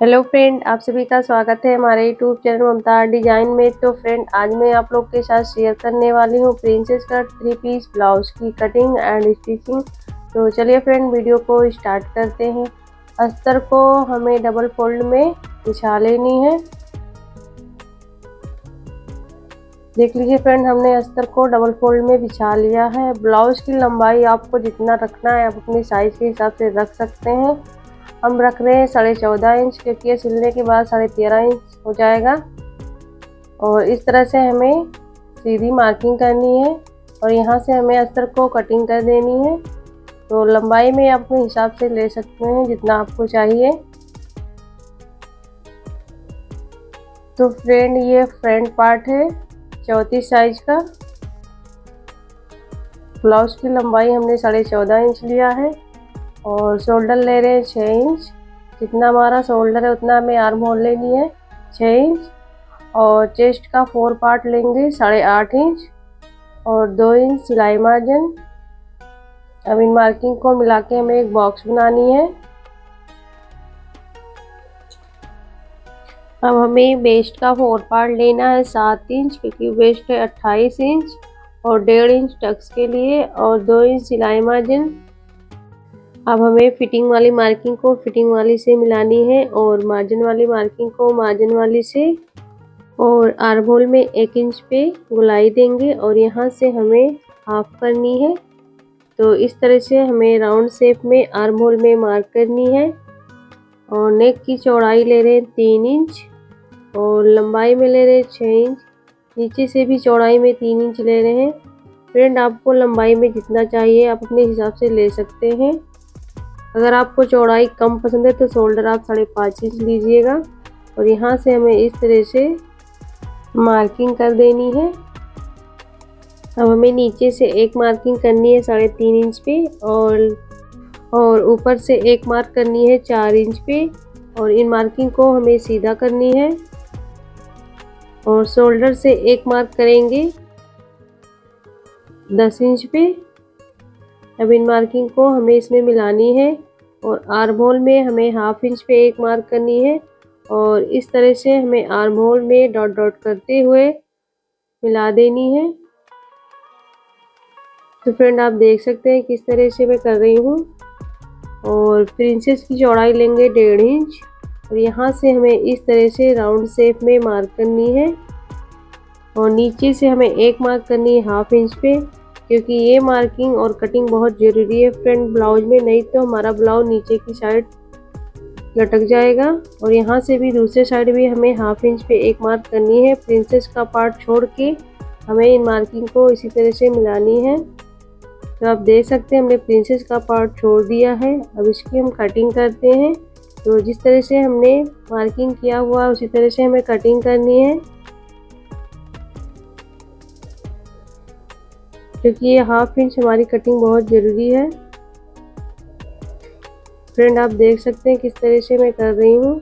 Hello friend, आप सभी का स्वागत है हमारे यूट्यूब चैनल ममता डिजाइन में। तो फ्रेंड, आज मैं आप लोग के साथ शेयर करने वाली हूँ प्रिंसेस कट 3 पीस ब्लाउज की कटिंग एंड स्टिचिंग। तो चलिए फ्रेंड, वीडियो को स्टार्ट करते हैं। अस्तर को हमें डबल फोल्ड में बिछा लेनी है। देख लीजिए फ्रेंड, हमने अस्तर को डबल फोल्ड में बिछा लिया है। ब्लाउज की लंबाई आपको जितना रखना है आप अपनी साइज के हिसाब से रख सकते हैं। हम रख रहे हैं 14.5 इंच, क्योंकि ये सिलने के बाद 13.5 इंच हो जाएगा। और इस तरह से हमें सीधी मार्किंग करनी है और यहाँ से हमें अस्तर को कटिंग कर देनी है। तो लंबाई में आप अपने हिसाब से ले सकते हैं जितना आपको चाहिए। तो फ्रेंड, ये फ्रंट पार्ट है 34 साइज का। ब्लाउज की लंबाई हमने 14.5 इंच लिया है और शोल्डर ले रहे हैं 6 इंच। जितना हमारा शोल्डर है उतना हमें आर्म होल लेनी है 6 इंच। और चेस्ट का 4 पार्ट लेंगे 8.5 इंच और 2 इंच सिलाई मार्जिन। अब इन मार्किंग को मिला के हमें एक बॉक्स बनानी है। अब हमें वेस्ट का 4 पार्ट लेना है 7 इंच, क्योंकि वेस्ट है 28 इंच और 1.5 इंच टक्स के लिए और 2 इंच सिलाई मार्जिन। अब हमें फिटिंग वाली मार्किंग को फिटिंग वाली से मिलानी है और मार्जिन वाली मार्किंग को मार्जिन वाली से। और आर्म होल में 1 इंच पे गोलाई देंगे और यहाँ से हमें हाफ करनी है। तो इस तरह से हमें राउंड शेप में आर्म होल में मार्क करनी है। और नेक की चौड़ाई ले रहे हैं 3 इंच और लंबाई में ले रहे हैं 6 इंच। नीचे से भी चौड़ाई में 3 इंच ले रहे हैं। फ्रेंड, आपको लंबाई में जितना चाहिए आप अपने हिसाब से ले सकते हैं। अगर आपको चौड़ाई कम पसंद है तो शोल्डर आप 5.5 इंच लीजिएगा। और यहाँ से हमें इस तरह से मार्किंग कर देनी है। अब हमें नीचे से एक मार्किंग करनी है 3.5 इंच पे और ऊपर से एक मार्क करनी है 4 इंच पे। और इन मार्किंग को हमें सीधा करनी है और शोल्डर से एक मार्क करेंगे 10 इंच पे। अब इन मार्किंग को हमें इसमें मिलानी है और आर्म होल में हमें हाफ इंच पे एक मार्क करनी है। और इस तरह से हमें आर्म होल में डॉट डॉट करते हुए मिला देनी है। तो फ्रेंड, आप देख सकते हैं किस तरह से मैं कर रही हूँ। और प्रिंसेस की चौड़ाई लेंगे 1.5 इंच और यहाँ से हमें इस तरह से राउंड शेप में मार्क करनी है। और नीचे से हमें एक मार्क करनी है हाफ इंच पे, क्योंकि ये मार्किंग और कटिंग बहुत ज़रूरी है फ्रेंड ब्लाउज में, नहीं तो हमारा ब्लाउज नीचे की साइड लटक जाएगा। और यहाँ से भी दूसरे साइड भी हमें हाफ इंच पे एक मार्क करनी है। प्रिंसेस का पार्ट छोड़ के हमें इन मार्किंग को इसी तरह से मिलानी है। तो आप देख सकते हैं हमने प्रिंसेस का पार्ट छोड़ दिया है। अब इसकी हम कटिंग करते हैं। तो जिस तरह से हमने मार्किंग किया हुआ उसी तरह से हमें कटिंग करनी है, क्योंकि ये हाफ इंच हमारी कटिंग बहुत ज़रूरी है। फ्रेंड, आप देख सकते हैं किस तरह से मैं कर रही हूँ।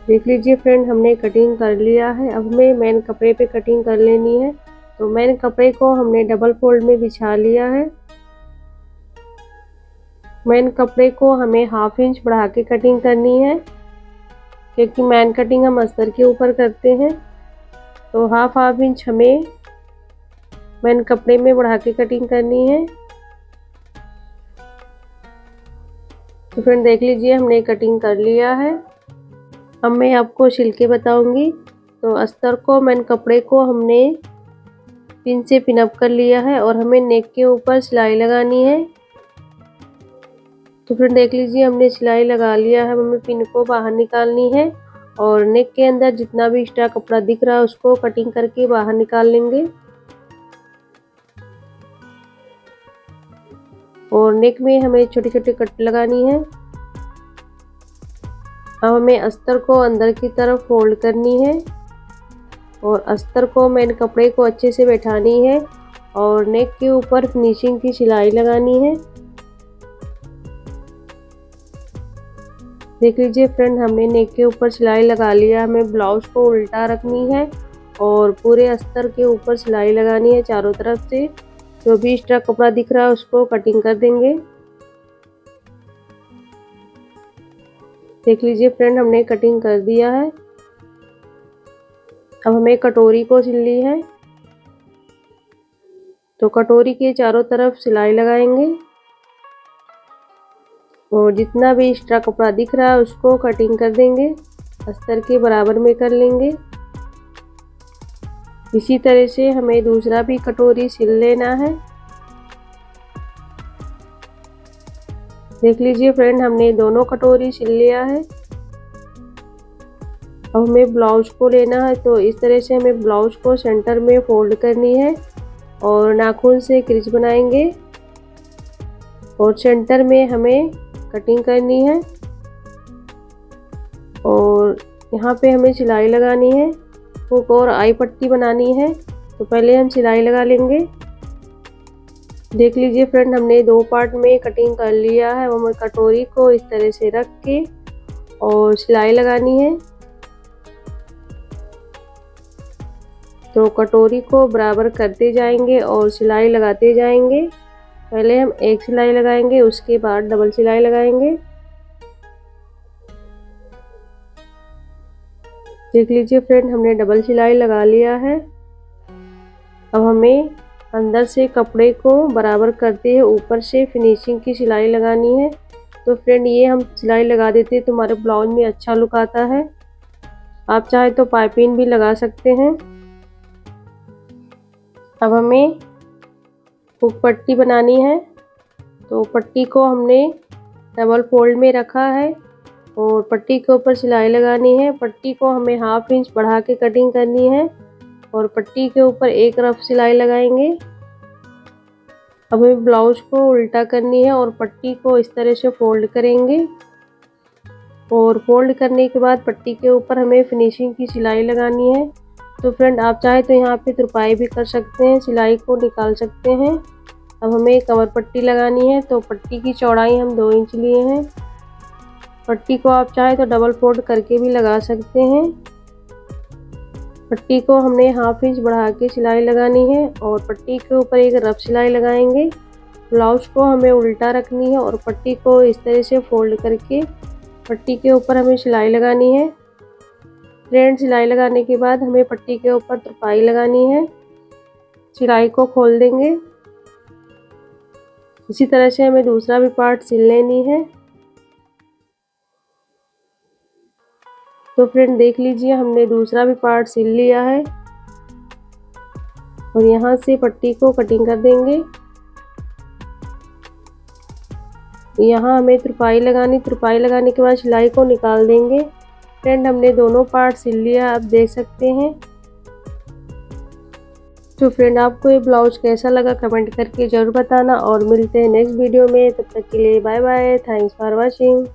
देख लीजिए फ्रेंड, हमने कटिंग कर लिया है। अब हमें मेन कपड़े पे कटिंग कर लेनी है। तो मेन कपड़े को हमने डबल फोल्ड में बिछा लिया है। मेन कपड़े को हमें हाफ इंच बढ़ा के कटिंग करनी है, क्योंकि मेन कटिंग हम अस्तर के ऊपर करते हैं। तो हाफ इंच हमें मेन कपड़े में बढ़ा के कटिंग करनी है। तो फ्रेंड, देख लीजिए हमने कटिंग कर लिया है। अब मैं आपको सिल के बताऊंगी। तो अस्तर को मेन कपड़े को हमने पिन से पिन अप कर लिया है और हमें नेक के ऊपर सिलाई लगानी है। तो फ्रेंड, देख लीजिए हमने सिलाई लगा लिया है। हमें पिन को बाहर निकालनी है और नेक के अंदर जितना भी एक्स्ट्रा कपड़ा दिख रहा है उसको कटिंग करके बाहर निकाल लेंगे। और नेक में हमें छोटे छोटे कट लगानी है। अब हमें अस्तर को अंदर की तरफ फोल्ड करनी है और अस्तर को मेन कपड़े को अच्छे से बैठानी है और नेक के ऊपर फिनिशिंग की सिलाई लगानी है। देख लीजिए फ्रेंड, हमने नेक के ऊपर सिलाई लगा लिया। हमें ब्लाउज को उल्टा रखनी है और पूरे अस्तर के ऊपर सिलाई लगानी है चारों तरफ से। जो भी एक्स्ट्रा कपड़ा दिख रहा है उसको कटिंग कर देंगे। देख लीजिए फ्रेंड, हमने कटिंग कर दिया है। अब हमें कटोरी को सिल ली है, तो कटोरी के चारों तरफ सिलाई लगाएंगे और जितना भी एक्स्ट्रा कपड़ा दिख रहा है उसको कटिंग कर देंगे, अस्तर के बराबर में कर लेंगे। इसी तरह से हमें दूसरा भी कटोरी सिल लेना है। देख लीजिए फ्रेंड, हमने दोनों कटोरी सिल लिया है। अब हमें ब्लाउज को लेना है, तो इस तरह से हमें ब्लाउज को सेंटर में फोल्ड करनी है और नाखून से क्रीज बनाएंगे और सेंटर में हमें कटिंग करनी है और यहाँ पे हमें सिलाई लगानी है। हुक और आई पट्टी बनानी है, तो पहले हम सिलाई लगा लेंगे। देख लीजिए फ्रेंड, हमने दो पार्ट में कटिंग कर लिया है। हमें कटोरी को इस तरह से रख के और सिलाई लगानी है, तो कटोरी को बराबर करते जाएंगे और सिलाई लगाते जाएंगे। पहले हम एक सिलाई लगाएंगे, उसके बाद डबल सिलाई लगाएंगे। देख लीजिए फ्रेंड, हमने डबल सिलाई लगा लिया है। अब हमें अंदर से कपड़े को बराबर करते हैं ऊपर से फिनिशिंग की सिलाई लगानी है। तो फ्रेंड, ये हम सिलाई लगा देते हैं तो हमारे ब्लाउज में अच्छा लुक आता है। आप चाहे तो पाइपिंग भी लगा सकते हैं। अब हमें हुक पट्टी बनानी है, तो पट्टी को हमने डबल फोल्ड में रखा है और पट्टी के ऊपर सिलाई लगानी है। पट्टी को हमें 1/2 इंच बढ़ा के कटिंग करनी है और पट्टी के ऊपर एक रफ सिलाई लगाएंगे। अब हमें ब्लाउज को उल्टा करनी है और पट्टी को इस तरह से फोल्ड करेंगे और फोल्ड करने के बाद पट्टी के ऊपर हमें फिनिशिंग की सिलाई लगानी है। तो फ्रेंड, आप चाहे तो यहाँ पे तुरपाई भी कर सकते हैं, सिलाई को निकाल सकते हैं। अब हमें कमर पट्टी लगानी है, तो पट्टी की चौड़ाई हम 2 इंच लिए हैं। पट्टी को आप चाहे तो डबल फोल्ड करके भी लगा सकते हैं। पट्टी को हमने 1/2 इंच बढ़ा के सिलाई लगानी है और पट्टी के ऊपर एक रफ सिलाई लगाएंगे। ब्लाउज को हमें उल्टा रखनी है और पट्टी को इस तरह से फोल्ड करके पट्टी के ऊपर हमें सिलाई लगानी है। फ्रेंड, सिलाई लगाने के बाद हमें पट्टी के ऊपर तुरपाई लगानी है। सिलाई को खोल देंगे। इसी तरह से हमें दूसरा भी पार्ट सिल लेनी है। तो फ्रेंड, देख लीजिए, हमने दूसरा भी पार्ट सिल लिया है और यहाँ से पट्टी को कटिंग कर देंगे। यहाँ हमें तुरपाई लगाने के बाद सिलाई को निकाल देंगे। फ्रेंड, हमने दोनों पार्ट सिल लिया, आप देख सकते हैं। तो फ्रेंड, आपको ये ब्लाउज कैसा लगा कमेंट करके ज़रूर बताना और मिलते हैं नेक्स्ट वीडियो में। तब तक के लिए bye bye, thanks for watching.